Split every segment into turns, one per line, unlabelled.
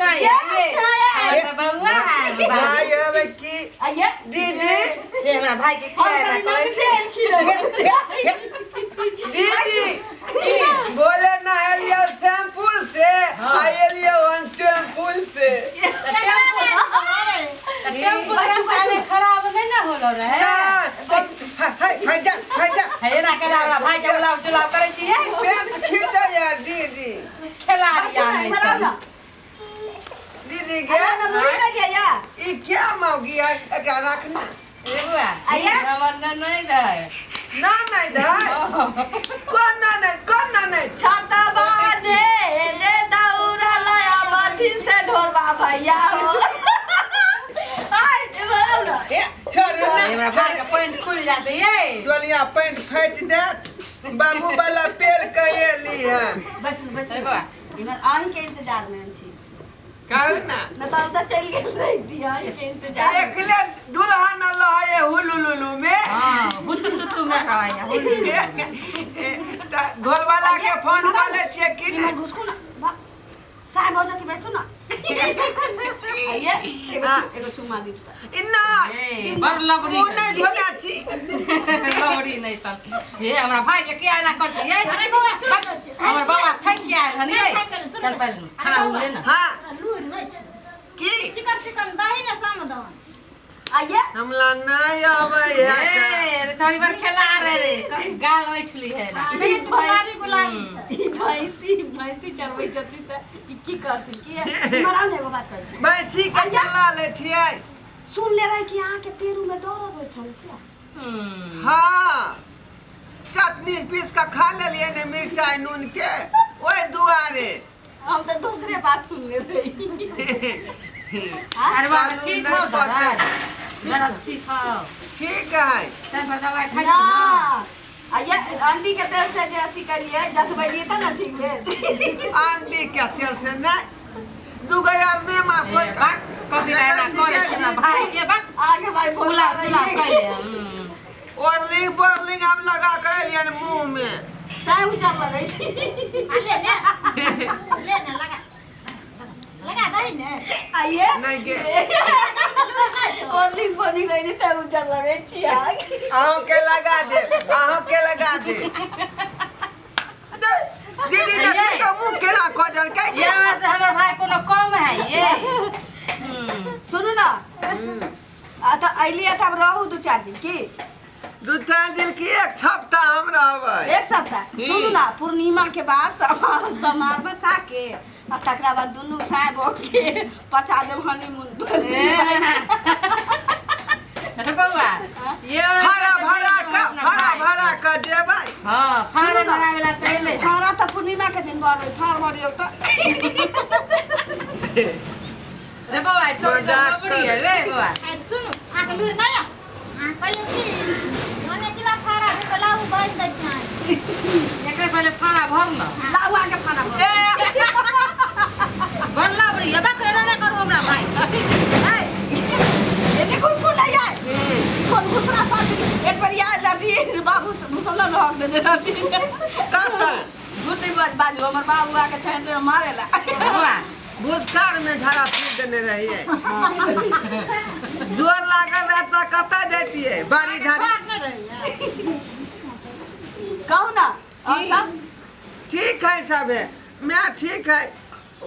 ये बउआ
भाई हवे की दीदी
ये हमरा भाई के किया करे छे
दीदी बोले ना एलिया शैम्पू से एलिया वन शैम्पू से
टेम्पू खराब नहीं ना होलो रहे है ना केला भाई के बुलाव चुलाव करे छी
पेट खींचा यार दीदी
खिलाड़ी आने
दीदी के ई क्या मौगी है एकरा रखना
ए बुआ हमर नहीं दे
ना नहीं दे कौन ना नहीं
छाता बादे ने दौरा लाया बाथिन से ढोरबा भैया हो हाय ए बराउ ना
ए छोड़ ना
हमरा भाई का पैंट खुल जाते ये
डोलिया पैंट फाट दे बाबू वाला पेड़ कहेली है
बस
बुआ
इधर आही के इंतजार में छी
कहू ना
न तो चल गेल रह दिया के इंतजार
एकले दुल्हा न लहे हुलुलुलु में
हां हुतु में खवाया
घर वाला के फोन कर ले छिए कि नहीं
घुसको ना साहब हो जा कि बैसो ना आइए एगो चुम्मा दी
इन्ना
बड़ लबड़ी
वो नहीं धोना छी
लबड़ी नहीं सब ये हमरा भाई के किया ना कर छी ये हमर बाबा थक के आयल हनी चल पहले खाना ले ना
हां
लूर नहीं
की
चिकन दही ना सामदान
आइए
हमला नहीं आवे है
ए छोरी बार खेला रे गाल बैठली है ना
गुलाबी छै
ई भैंसी चरबै छथि त ई की करती की मराउ ने एगो बात कर
बैठी के चला ले छिए
सुन ले रहे कि यहाँ के पेरू में दर्द हो छै क्या
हां चटनी पीस का खा ले लिए ने मिर्चाई नून के ओए दुआरे
हम तो दूसरे बात सुन ले रही
अरे बाबा ठीक हो जरा ठीक हो
ठीक है
चल पर दवाई खा
ना
ना
आइए अंडी के तेल से जे अथी करिए जतबैलिए त ना ठीक भेल
अंडी के तेल से नहीं दुगो यार ने मासोई का
कभी रहना करे छै ना भाई ये बात
आगे भाई
बुला चुला कइले
बोर्लिंग हम लगा के लिए मुंह में
ताई उचर लगे छी
ले ने लगा दही ने
आइए
नहीं के
और लिंग बनी नहीं ताई उचर लगे छी
आहू के लगा दे दीदी देखी तो मुंह केना खोजल के
यहाँ से हमर भाई कोनो कम है ये
सुनो ना आता आइलिए तब रहू 2-4 दिन की
2-4 दिन की एक हफ्ता हम रहबै
एक सप्ताह सुनो ना पूर्णिमा के बाद समार बसा के आ तकरा बाद दुनू साए के पचा देब हनीमून
बउआ ये
भरा का देबै
हां फाड़े भरा वाला तैले
फारा त पूर्णिमा के दिन भरबै फार भरियो त
रे बउआ छोड़ दे बड़ी है रे बउआ
सुनु आके लूर नहीं पहले की मने किला फारा के लाऊ बाज दै छै
एकरे पहले फाड़ा भर न
लाउआ के फारा
बनला बड़ी अब केना ना करू हमरा भाई
एने कुछ नहीं आए कौन दूसरा साथ एक बार याद लाती बाबू मुसल्ला में हक दे देती
काता
झूठी बाजू हमर बाबू आके छैन रे मारेला
बउआ
भूसकार में झाड़ा पी देने रही है जोर लागल रहता कता देती है बारी झाड़ी
कहू ना और सब
ठीक है सब है मैं ठीक है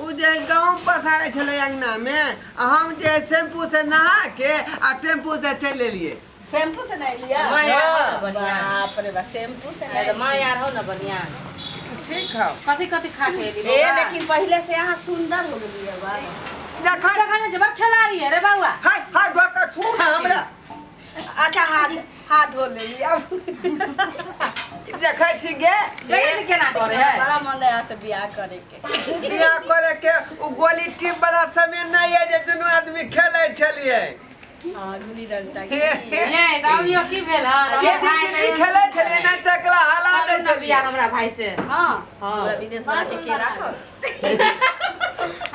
उ जे गांव पसारे छले अंगना में हम जे शैम्पू से नहा के आ टेम्पू से चले लिए
शैम्पू से नहीं लिया
बढ़िया
बाप रे बा शैम्पू से
ये तो मां यार हो ना बढ़िया
ठीक है
कभी खा के ली
ए लेकिन पहले से यहाँ सुंदर हो गई है बा
देखा
देखा ना जबर खिलाड़ी है रे बउआ
हाय धोका छू ना हमरा
अच्छा हाथ धो ले लिया
देखै छी गे
देखे केना करे है
बड़ा मन है से बियाह करे के
बियाह करे के उ गोली टीप वाला समय नहीं है जे दुनू आदमी खेले छलिए
हां गुली डंडा
ये दावियो की भेल ह
ये खेले छलिए ना तकला हला दे
ना बियाह हमरा भाई से
हां
हां
पूरा विदेश वाला के राखो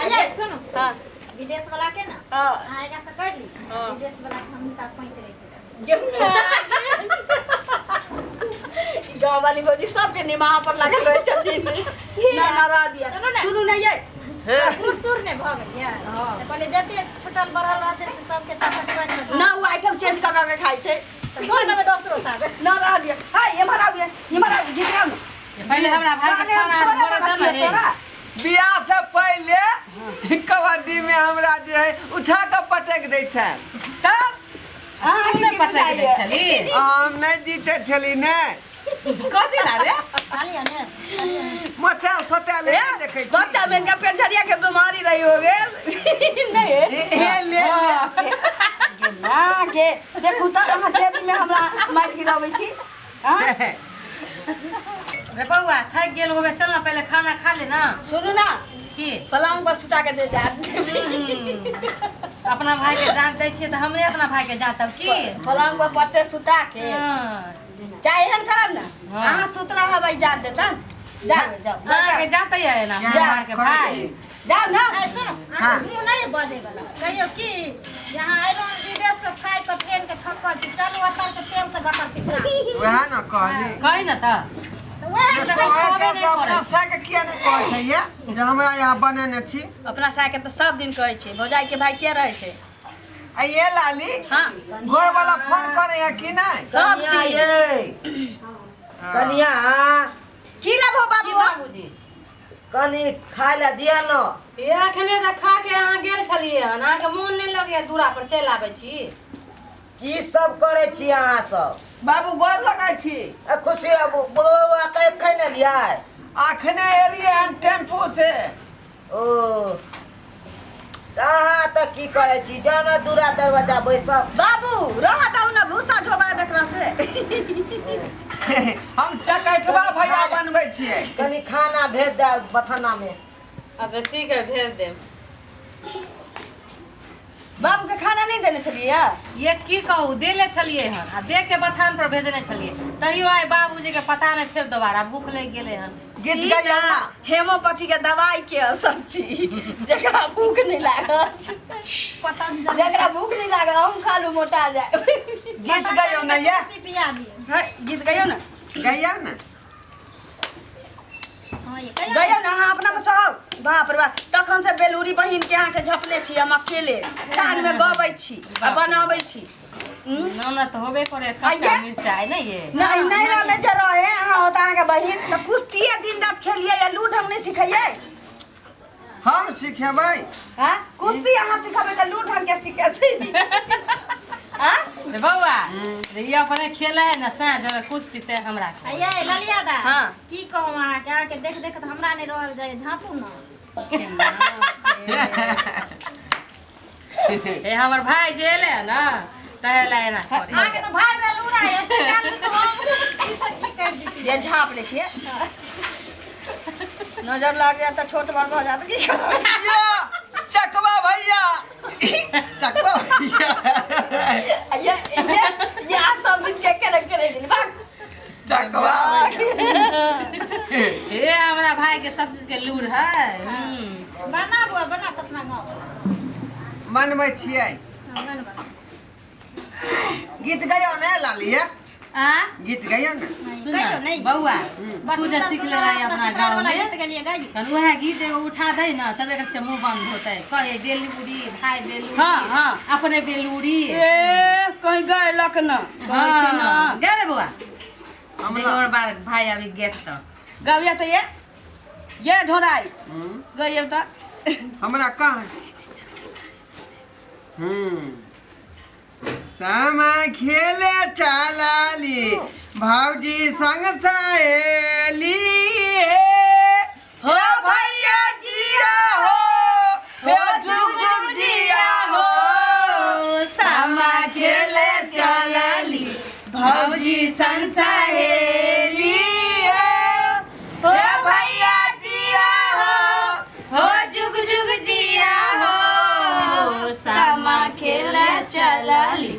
हले सुनु
हां
विदेश वाला के ना
हां
आएगा से कर ली विदेश वाला हम तक पहुंच रही
गाँव वाली भौजी सबके निमाह पर लगे रहे छथिन ना ना रा दिया सुनो ना ये
सुर ने भग गया तो पहले जते छुटल बढ़ल रहते से सबके ताकत बन
ना वो आइटम चेंज कर के खाई छे
दो में 10 रोटा
ना रह दिया हां ये मारा गीत गाओ ना
पहले हमरा भाई के खाना
तोरा
बियाह से पहले कबड्डी में हमरा जे है उठा के पटक दै छै
तब
हमने पटक दै छली
हम नहीं जीते छली ने
कथी ला रे
खाली ने
मोटेल सोटेल देखे
बच्चा में का पेट झड़िया के बीमारी रही हो गेल नहीं
हे ले
ना के देखू त अहाँ टेबल में हमरा माइट गिराबै छी हां
रे बउआ थक गेल होबे चल ना पहले खाना खा ले ना
सुनू ना
की
पलंग पर सुता के दे जा
अपना भाई के जान दै छियै त हमरे अपना भाई के जातब की
पलंग पर पट्टे सुता के चाहे एहन करब ना
हाँ।
अहाँ सुत रहबै जात देतन जाओ
लड़का के जाते है ना हमार के भाई
जाओ ना
ए सुनो मुंह नहीं बजे वाला कहियो कि यहां आइलो विदेश से खाए तो ट्रेन के थक्कर चलो अतर के तेल से गटर पिछड़ा
वह ना कहली
कहि न त
तो वह
अपना साग किया नहीं कहै छै ये जे हमरा यहाँ बनेने छी
अपना साके तो सब दिन कहै छै भौजाई के भाई के रहै छै
आ ये लाली
हां
घर वाला फोन करे है कि नहीं
सब दिन
कनिया
की लेबो
की
बाबू
बाबूजी
कनी खाय ला दिया न
ये अखने त खा के अहाँ गेल छलिए हन अहाँ के मोन नहीं लगे दूरा पर चल आबै छी
की सब करे छी अहाँ सब
बाबू गोर लगाई छी
ए खुशी बाबू बउआ के खै न दिया
अखने एलिए हन टेम्पू से
ओ अहाँ त की करे छी जाना दूरा दरवाजा बैसब
बाबू रह दऊ ना भूसा ढोबा बेकरा से
हम चकैठवा भैया बनबै छियै
कनी खाना भेज दे बथाना में
अच्छा ठीक है भेज देम
बाबू के खाना नहीं देने छलिए
ये की कहू देले छलिए हन आ देख के बथान पर भेजने छलिए तहियो आइ बाबूजी के पता नहीं फिर दोबारा भूख लग गेले हन
गीत गाइयो ना
हेमोपैथी के दवाई के असर छी जकरा भूख नहीं लागत
पतंजलि
जकरा भूख नहीं लागत हम खा लू मोटा जाए
गीत गाइयो ना ये
पिया दिए
गीत गयो ना
गाइयो ना
हां ये कहियो
गयो ना हाँ अपना में सब बाप रे बाप तखन से बेलूरी बहिन के अहाँ के झपले छी हम अकेले कान में गबै छी आ बनाबै छी
ना तो होबे करे कच्चा
आइये।
मिर्चाई नहीं ये
नहीं नहीं रा में जे रहे अहाँ होता अहाँ के बहिन तो कुश्ती दिन रात खेलिए या लूट हम नहीं सिखाइए
हम सिखेबै
हां कुश्ती अहाँ सिखाबे त लूट हम के सिखाते हां
रे बउआ रे ये अपने खेले है ना साँझ और कुश्ती ते हमरा के।
ये ललिया दा
हाँ।
की कहूं अहाँ के आके देख देख तो हमरा नहीं रहल जाए झापू ना
ए हमर भाई जेले है ना कहला है ना
आगे तो भाग रे लूड़ा है जल्दी तो हम कर दी
ये झाप ले छिए नजर लग जाता छोट बड़ हो जाता की करब
यो चकवा भैया चकवा भैया
ये आज सब दिन के करे दिन भाग
चकवा भैया
ए हमरा भाई के सब चीज के लूर है
बना बुआ बना अपना गांव
मनबै छियै
बन
गीत गाइयो ने लाली ये
आ
गीत गाइयो ना
सुन
कहियो नहीं।
बउआ तू जे सीख ले रही अपना गांव में
गीत गलिए गाई
कन वह गीत एगो उठा दे ना तब एक के मुंह बंद होते कहे बेलूरी भाई बेलूरी
हाँ, हाँ।
अपने बेलूरी
ए कहीं गए लक न कहै छी न
हां दे रे बुआ
हमरा
देखो और बार भाई अभी गेट तो
गविया तो ये ढोराई गइयो त
हमरा कहाँ सामा खेले चलाली भौजी संग सहेली हो भैया जिया हो जुग जुग जिया हो सामा खेले चलाली भौजी संग सहेली हो भैया जिया हो जुग जुग जिया हो सामा खेले चलाली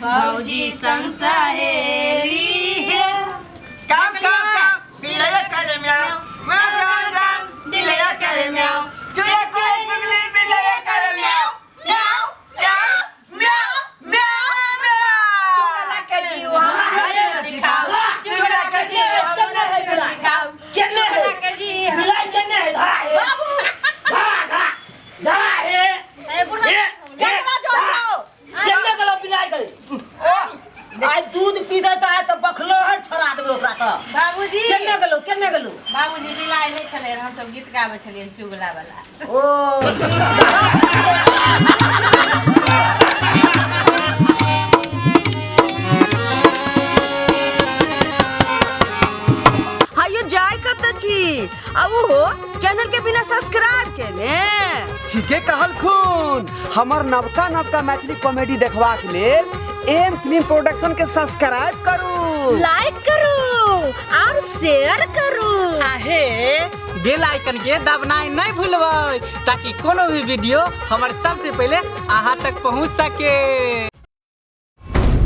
भौजी संग सहेली काम काम काम बिलया करे म्याऊ मैं काम काम बिलया करे म्याऊ चुगले चुगले चुगले बिलया करे म्याऊ म्याऊ म्याऊ म्याऊ म्याऊ चुगला के जीव हमारा दिखाओ चुगला के जीव हमारा दिखाओ चुगला के जीव
बिलाई जने है
बाबू
धा धा धा
सब गीत गाबै छलियै चुगला वाला।
ओ
हायो जाय कत छी अब हो चैनल के बिना सब्सक्राइब केले
ठीके कहल खून हमर नवका नवका मैथिली कॉमेडी देखबाक लेल एम फिल्म प्रोडक्शन के सब्सक्राइब करू,
लाइक करू और शेयर करू
आहे बेल आइकन के दबनाई नहीं भूलबै ताकि कोनो भी वीडियो हमारे सबसे पहले अहाँ तक पहुंच सके।